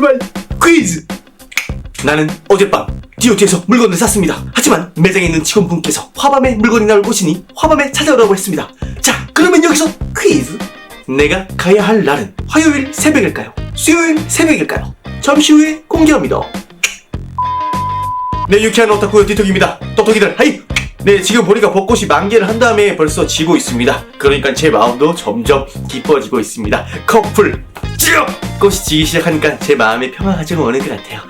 출발 퀴즈. 나는 어젯밤 디오트에서 물건을 샀습니다. 하지만 매장에 있는 직원분께서 화밤에 물건이 나올 곳이니 화밤에 찾아오라고 했습니다. 자, 그러면 여기서 퀴즈. 내가 가야 할 날은 화요일 새벽일까요? 수요일 새벽일까요? 잠시 후에 공개합니다. 네, 유쾌한 오타쿠 디톡입니다. 똑똑이들 하이! 네, 지금 보니까 벚꽃이 만개를 한 다음에 벌써 지고 있습니다. 그러니까 제 마음도 점점 기뻐지고 있습니다. 커플 쭉! 꽃이 지기 시작하니까 제 마음에 평화가 좀 오는 것 같아요.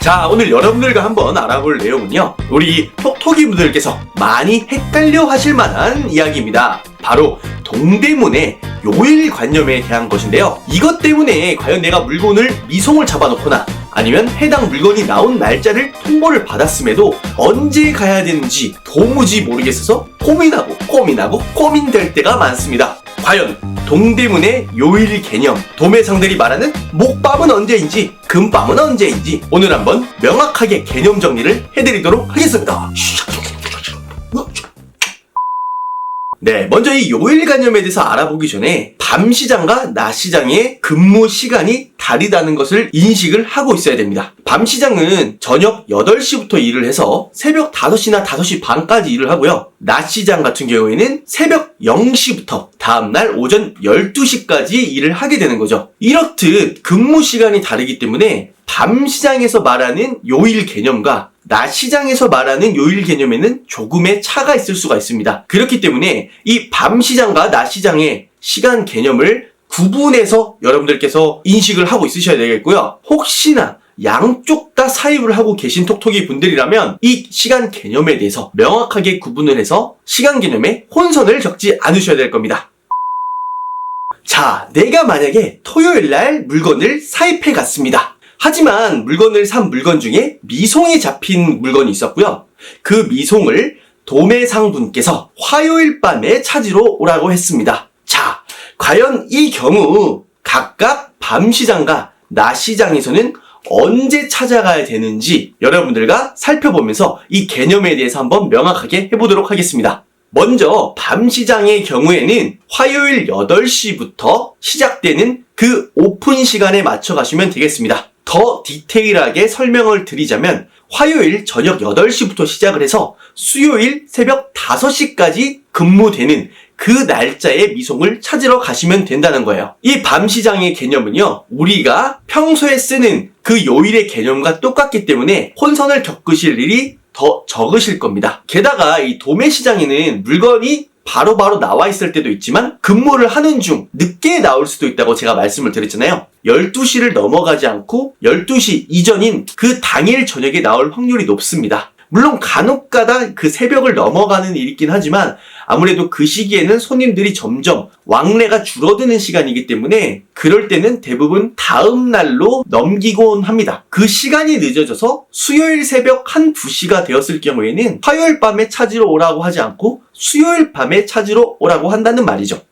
자, 오늘 여러분들과 한번 알아볼 내용은요, 우리 톡톡이 분들께서 많이 헷갈려 하실 만한 이야기입니다. 바로 동대문의 요일관념에 대한 것인데요. 이것 때문에 과연 내가 물건을 미송을 잡아놓거나 아니면 해당 물건이 나온 날짜를 통보를 받았음에도 언제 가야 되는지 도무지 모르겠어서 고민될 때가 많습니다. 과연 동대문의 요일 개념, 도매상들이 말하는 목밤은 언제인지 금밤은 언제인지 오늘 한번 명확하게 개념 정리를 해드리도록 하겠습니다. 네, 먼저 이 요일관념에 대해서 알아보기 전에 밤시장과 낮시장의 근무 시간이 다르다는 것을 인식을 하고 있어야 됩니다. 밤시장은 저녁 8시부터 일을 해서 새벽 5시나 5시 반까지 일을 하고요. 낮시장 같은 경우에는 새벽 0시부터 다음날 오전 12시까지 일을 하게 되는 거죠. 이렇듯 근무 시간이 다르기 때문에 밤시장에서 말하는 요일 개념과 낮시장에서 말하는 요일 개념에는 조금의 차가 있을 수가 있습니다. 그렇기 때문에 이 밤시장과 낮시장의 시간 개념을 구분해서 여러분들께서 인식을 하고 있으셔야 되겠고요. 혹시나 양쪽 다 사입을 하고 계신 톡톡이 분들이라면 이 시간 개념에 대해서 명확하게 구분을 해서 시간 개념에 혼선을 겪지 않으셔야 될 겁니다. 자, 내가 만약에 토요일날 물건을 사입해 갔습니다. 하지만 물건을 산 물건 중에 미송이 잡힌 물건이 있었고요. 그 미송을 도매상 분께서 화요일 밤에 찾으러 오라고 했습니다. 자, 과연 이 경우 각각 밤시장과 낮시장에서는 언제 찾아가야 되는지 여러분들과 살펴보면서 이 개념에 대해서 한번 명확하게 해보도록 하겠습니다. 먼저 밤시장의 경우에는 화요일 8시부터 시작되는 그 오픈 시간에 맞춰 가시면 되겠습니다. 더 디테일하게 설명을 드리자면 화요일 저녁 8시부터 시작을 해서 수요일 새벽 5시까지 근무되는 그 날짜의 미송을 찾으러 가시면 된다는 거예요. 이 밤시장의 개념은요, 우리가 평소에 쓰는 그 요일의 개념과 똑같기 때문에 혼선을 겪으실 일이 더 적으실 겁니다. 게다가 이 도매시장에는 물건이 바로바로 나와 있을 때도 있지만 근무를 하는 중 늦게 나올 수도 있다고 제가 말씀을 드렸잖아요. 12시를 넘어가지 않고 12시 이전인 그 당일 저녁에 나올 확률이 높습니다. 물론 간혹가다 그 새벽을 넘어가는 일이 있긴 하지만 아무래도 그 시기에는 손님들이 점점 왕래가 줄어드는 시간이기 때문에 그럴 때는 대부분 다음 날로 넘기곤 합니다. 그 시간이 늦어져서 수요일 새벽 1, 2시가 되었을 경우에는 화요일 밤에 찾으러 오라고 하지 않고 수요일 밤에 찾으러 오라고 한다는 말이죠.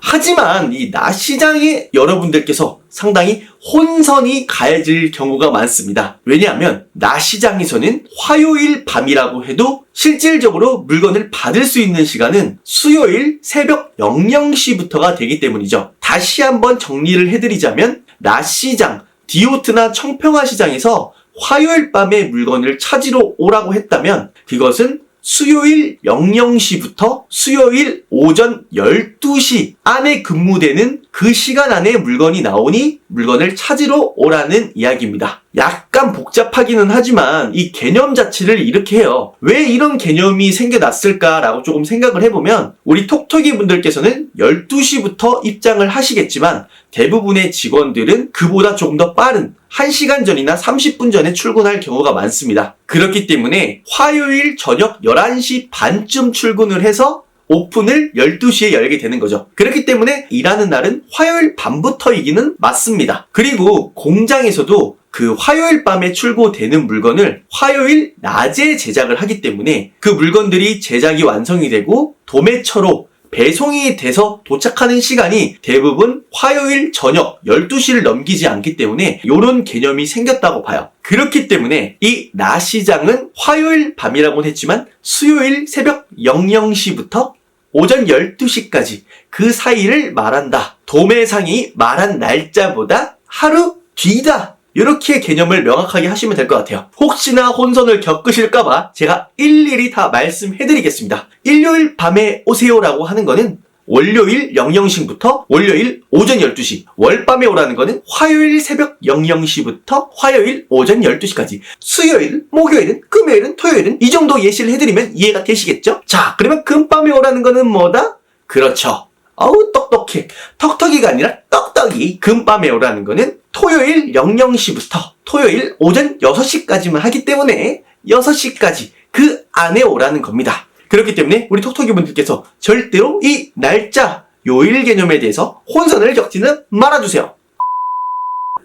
하지만 이 낮시장에 여러분들께서 상당히 혼선이 가해질 경우가 많습니다. 왜냐하면 낮시장에서는 화요일 밤이라고 해도 실질적으로 물건을 받을 수 있는 시간은 수요일 새벽 00시부터가 되기 때문이죠. 다시 한번 정리를 해드리자면 낮시장, 디오트나 청평화시장에서 화요일 밤에 물건을 찾으러 오라고 했다면 그것은 수요일 00시부터 수요일 오전 12시 안에 근무되는 그 시간 안에 물건이 나오니 물건을 찾으러 오라는 이야기입니다. 약간 복잡하기는 하지만 이 개념 자체를 이렇게 해요. 왜 이런 개념이 생겨났을까라고 조금 생각을 해보면 우리 톡톡이 분들께서는 12시부터 입장을 하시겠지만 대부분의 직원들은 그보다 조금 더 빠른 1시간 전이나 30분 전에 출근할 경우가 많습니다. 그렇기 때문에 화요일 저녁 11시 반쯤 출근을 해서 오픈을 12시에 열게 되는 거죠. 그렇기 때문에 일하는 날은 화요일 밤부터이기는 맞습니다. 그리고 공장에서도 그 화요일 밤에 출고되는 물건을 화요일 낮에 제작을 하기 때문에 그 물건들이 제작이 완성이 되고 도매처로 배송이 돼서 도착하는 시간이 대부분 화요일 저녁 12시를 넘기지 않기 때문에 이런 개념이 생겼다고 봐요. 그렇기 때문에 이 낮시장은 화요일 밤이라고는 했지만 수요일 새벽 00시부터 오전 12시까지 그 사이를 말한다. 도매상이 말한 날짜보다 하루 뒤다. 이렇게 개념을 명확하게 하시면 될 것 같아요. 혹시나 혼선을 겪으실까봐 제가 일일이 다 말씀해드리겠습니다. 일요일 밤에 오세요라고 하는 거는 월요일 00시부터 월요일 오전 12시, 월밤에 오라는 거는 화요일 새벽 00시부터 화요일 오전 12시까지, 수요일, 목요일은, 금요일은, 토요일은 이 정도 예시를 해드리면 이해가 되시겠죠? 자, 그러면 금밤에 오라는 거는 뭐다? 그렇죠. 어우, 똑똑해. 턱턱이가 아니라 떡떡이. 금밤에 오라는 거는 토요일 00시부터 토요일 오전 6시까지만 하기 때문에 6시까지 그 안에 오라는 겁니다. 그렇기 때문에 우리 톡톡이 분들께서 절대로 이 날짜, 요일 개념에 대해서 혼선을 겪지는 말아주세요.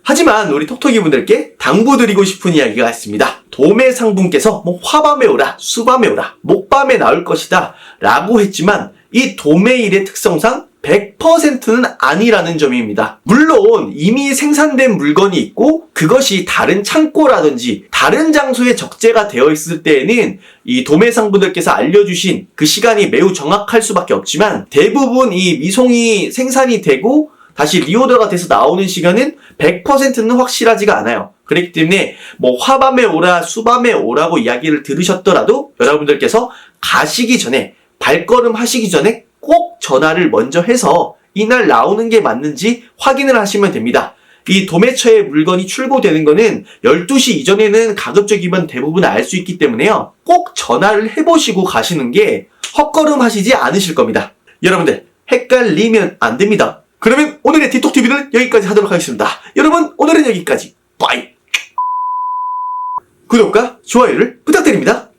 하지만 우리 톡톡이 분들께 당부드리고 싶은 이야기가 있습니다. 도매상분께서 화밤에 오라, 수밤에 오라, 목밤에 나올 것이다 라고 했지만 이 도매일의 특성상 100%는 아니라는 점입니다. 물론 이미 생산된 물건이 있고 그것이 다른 창고라든지 다른 장소에 적재가 되어 있을 때에는 이 도매상분들께서 알려주신 그 시간이 매우 정확할 수밖에 없지만 대부분 이 미송이 생산이 되고 다시 리오더가 돼서 나오는 시간은 100%는 확실하지가 않아요. 그렇기 때문에 화밤에 오라, 수밤에 오라고 이야기를 들으셨더라도 여러분들께서 가시기 전에, 발걸음 하시기 전에 꼭 전화를 먼저 해서 이날 나오는 게 맞는지 확인을 하시면 됩니다. 이 도매처에 물건이 출고되는 거는 12시 이전에는 가급적이면 대부분 알 수 있기 때문에요. 꼭 전화를 해보시고 가시는 게 헛걸음 하시지 않으실 겁니다. 여러분들 헷갈리면 안 됩니다. 그러면 오늘의 틱톡TV는 여기까지 하도록 하겠습니다. 여러분 오늘은 여기까지. 빠이. 구독과 좋아요를 부탁드립니다.